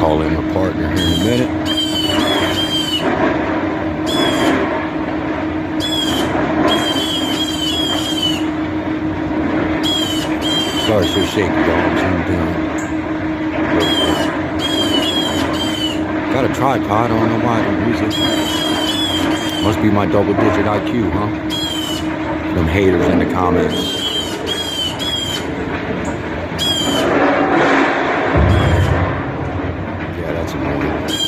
call in my partner here in a minute. Sorry, so shaky, y'all. Got a tripod, I don't know why I don't use it. Must be my double-digit IQ, huh? Them haters in the comments. Yeah, that's annoying.